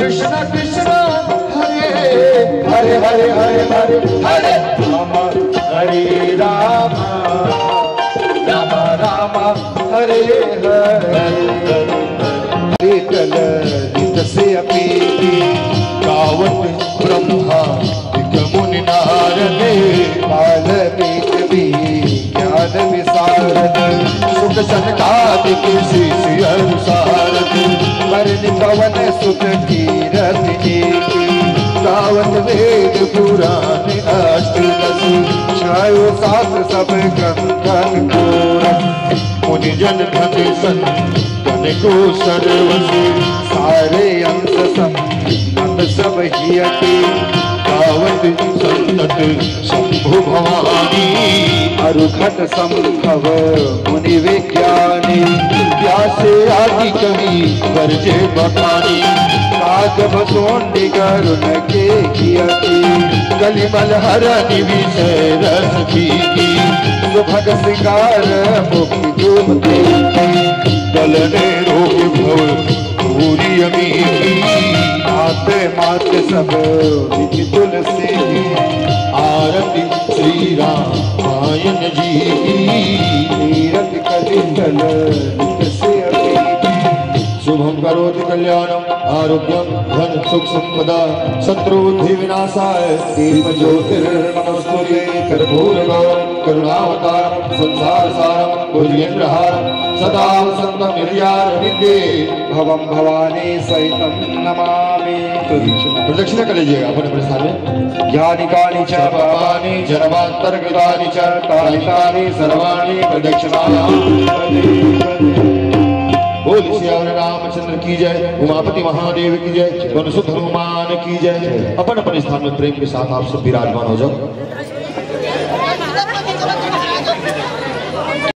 कृष्ण कृष्ण हरे हरे हरे हरे हरे हरे राम हरे राम राम राम हरे हरे कल से अपी गावत ब्रह्मा मुनि नारदे बाल्मीक भी ज्ञान विशारद सुख सनकादिक शिष्य अनुसारद वर्ण पवन सुख कीरति गावत वेद पुराण अष्टदश छायो शास्त्र सब कंकन कोर मुनि जन धन संतन को सर्वसि सारे अंश संत सब हियति गावत संतत शंभु भवानी अरुघट संभव मुनि विज्ञानी व्यासे आदि कवि वर्जे बखानी कागभ सोंडी करुण के कियति कलिमल हरनि विषय रस की सुभग सिंगार मुक्ति जोमती गलने रोग भव पूरी अमी माते माते सब निज तुलसी आरती श्री राम आयन जी की तीरथ कलितल से शुभम करोति कल्याणम आरोग्यम धन सुख संपदा शत्रुबुद्धि विनाशाय दीप ज्योतिर्नमस्तुते कर्पूरगौरम करुणावतारम संसार सारम भुजगेन्द्रहारम सदा वसंतम हृदयारविंदे भवम भवानी सहितम नमामि। प्रदक्षिणा कर लीजिएगा अपने अपने स्थान में। यानि कानि च पापानि जन्मान्तर्गतानि च तानि तानि सर्वाणि प्रदक्षिणायां। बोल श्याम रामचंद्र की जय, उमापति महादेव की जय, वनसुख हनुमान की जय। अपन अपने स्थान में प्रेम के साथ आप सब विराजमान हो जाओ।